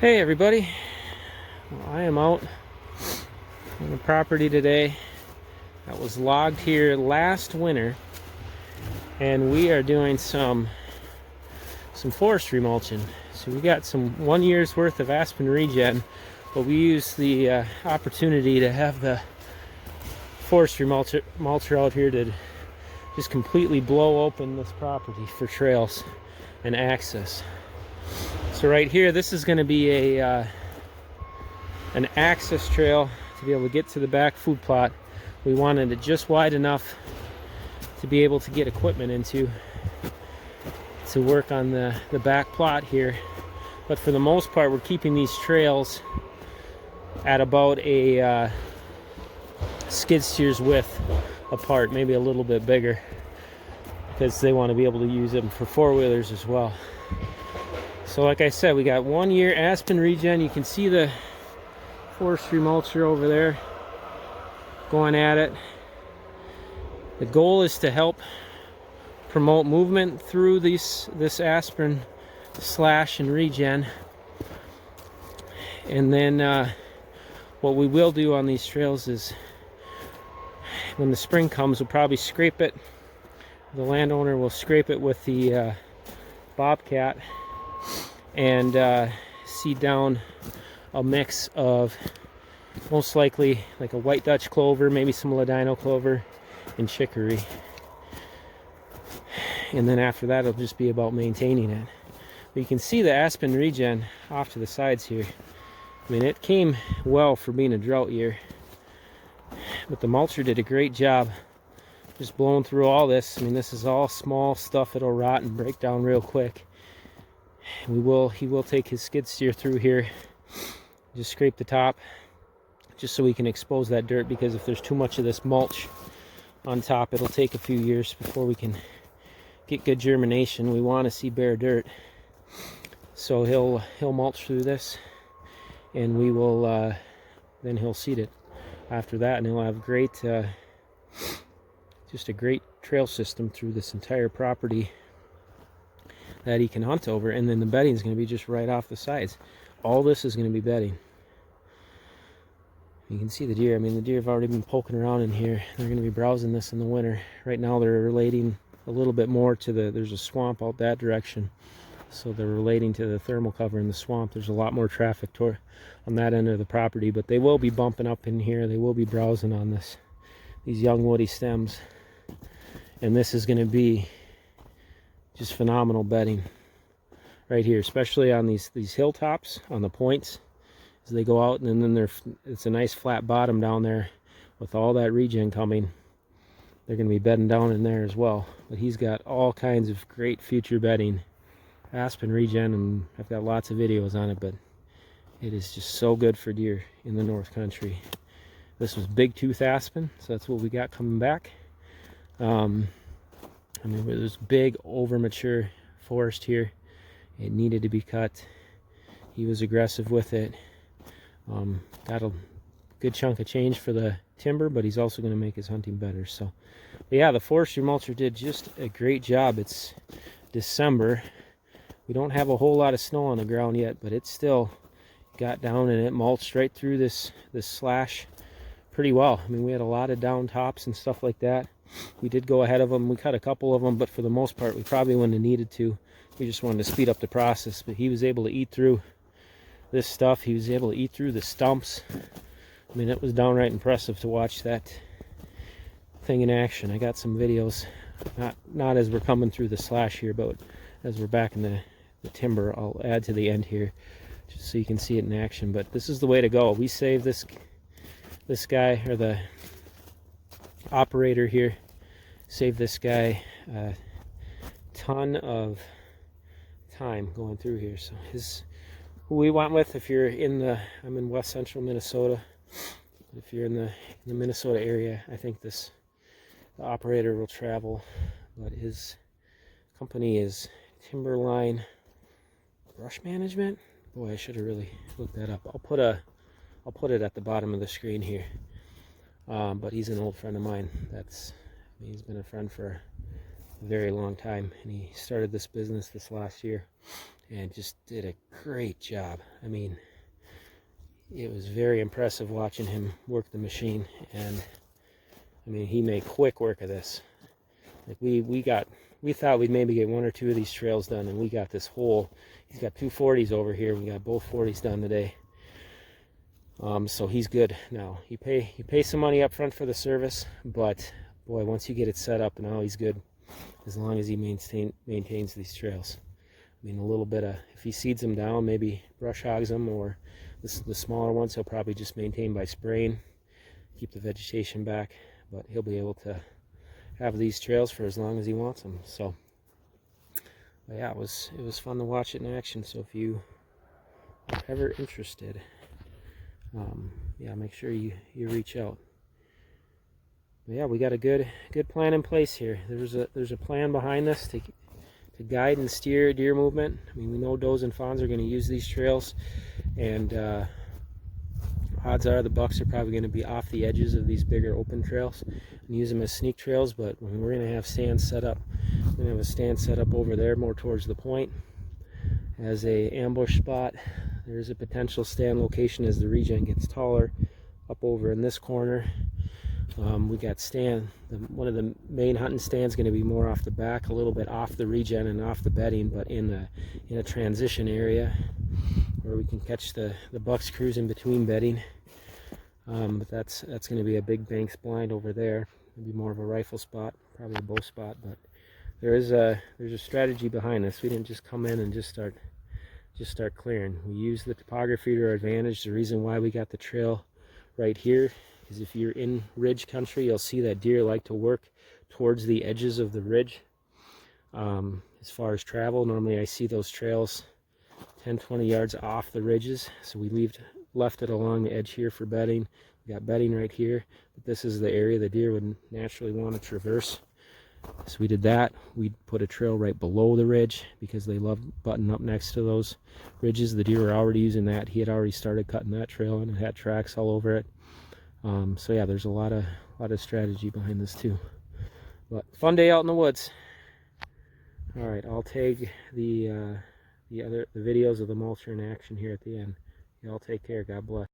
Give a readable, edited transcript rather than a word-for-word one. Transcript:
Hey everybody, well, I am out on the property today that was logged here last winter, and we are doing some forestry mulching. So we got some 1 year's worth of aspen regen, but we used the opportunity to have the forestry mulcher out here to just completely blow open this property for trails and access. So right here, this is going to be an access trail to be able to get to the back food plot. We wanted it just wide enough to be able to get equipment into to work on the back plot here. But for the most part, we're keeping these trails at about a skid steer's width apart, maybe a little bit bigger, because they want to be able to use them for four-wheelers as well. So like I said, we got 1 year aspen regen. You can see the forestry mulcher over there going at it. The goal is to help promote movement through this aspen slash and regen. And then what we will do on these trails is when the spring comes, we'll probably scrape it. The landowner will scrape it with the bobcat and seed down a mix of most likely like a white Dutch clover, maybe some ladino clover, and chicory. And then after that, it'll just be about maintaining it. But you can see the aspen regen off to the sides here. I mean, it came well for being a drought year, but the mulcher did a great job just blowing through all this. I mean, this is all small stuff. It'll rot and break down real quick. He will take his skid steer through here, just scrape the top, just so we can expose that dirt, because if there's too much of this mulch on top, it'll take a few years before we can get good germination. We want to see bare dirt. So he'll mulch through this, and we will then he'll seed it after that, and he'll have just a great trail system through this entire property that he can hunt over. And then the bedding is going to be just right off the sides. All this is going to be bedding. You can see the deer. I mean, the deer have already been poking around in here. They're going to be browsing this in the winter. Right now they're relating a little bit more to there's a swamp out that direction, so they're relating to the thermal cover in the swamp. There's a lot more traffic on that end of the property, but they will be bumping up in here. They will be browsing on these young woody stems, and this is going to be just phenomenal bedding right here, especially on these hilltops, on the points as they go out. And then it's a nice flat bottom down there with all that regen coming. They're going to be bedding down in there as well. But he's got all kinds of great future bedding, aspen regen, and I've got lots of videos on it, but it is just so good for deer in the North Country. This was big tooth aspen, so that's what we got coming back. I mean, there's big over mature forest here. It needed to be cut. He was aggressive with it. Got a good chunk of change for the timber, but he's also going to make his hunting better. So but yeah, the forestry mulcher did just a great job. It's December. We don't have a whole lot of snow on the ground yet, but it still got down and it mulched right through this slash pretty well. I mean, we had a lot of down tops and stuff like that. We did go ahead of them. We cut a couple of them, but for the most part, we probably wouldn't have needed to. We just wanted to speed up the process. But he was able to eat through this stuff. He was able to eat through the stumps. I mean, it was downright impressive to watch that thing in action. I got some videos, not as we're coming through the slash here, but as we're back in the timber. I'll add to the end here just so you can see it in action. But this is the way to go. We saved this guy, or the operator here, saved this guy a ton of time going through here. So who we went with, if you're I'm in west central Minnesota. If you're in the Minnesota area, I think the operator will travel, but his company is Timberline Brush Management. Boy, I should have really looked that up. I'll put it at the bottom of the screen here. But he's an old friend of mine. He's been a friend for a very long time, and he started this business this last year and just did a great job. I mean, it was very impressive watching him work the machine, and I mean, he made quick work of this. Like we thought we'd maybe get 1 or 2 of these trails done, and we got this whole. He's got 2 40s over here. We got both 40s done today. So he's good now. You pay some money up front for the service, but boy, once you get it set up, now he's good as long as he maintains these trails. I mean, a little bit of, if he seeds them down, maybe brush hogs them, or the smaller ones he'll probably just maintain by spraying, keep the vegetation back, but he'll be able to have these trails for as long as he wants them. So yeah, it was fun to watch it in action. So if you are ever interested, yeah, make sure you reach out. But yeah, we got a good plan in place here. There's a plan behind this to guide and steer deer movement. I mean, we know does and fawns are going to use these trails, and odds are the bucks are probably going to be off the edges of these bigger open trails and use them as sneak trails. But when we're going to have stands set up, we're going to have a stand set up over there more towards the point as a ambush spot. There's a potential stand location as the regen gets taller up over in this corner. We got one of the main hunting stands going to be more off the back, a little bit off the regen and off the bedding, but in a transition area where we can catch the bucks cruising between bedding. But that's going to be a big banks blind over there. Maybe more of a rifle spot, probably a bow spot. But there's a strategy behind this. We didn't just come in and just start clearing. We used the topography to our advantage. The reason why we got the trail right here is if you're in ridge country, you'll see that deer like to work towards the edges of the ridge. As far as travel, normally I see those trails 10-20 yards off the ridges, so we left it along the edge here for bedding. We got bedding right here, but this is the area the deer would naturally want to traverse. So we did that. We put a trail right below the ridge because they love butting up next to those ridges. The deer were already using that. He had already started cutting that trail and it had tracks all over it. So yeah, there's a lot of strategy behind this too. But fun day out in the woods. All right, I'll tag the videos of the mulcher in action here at the end. Y'all take care. God bless.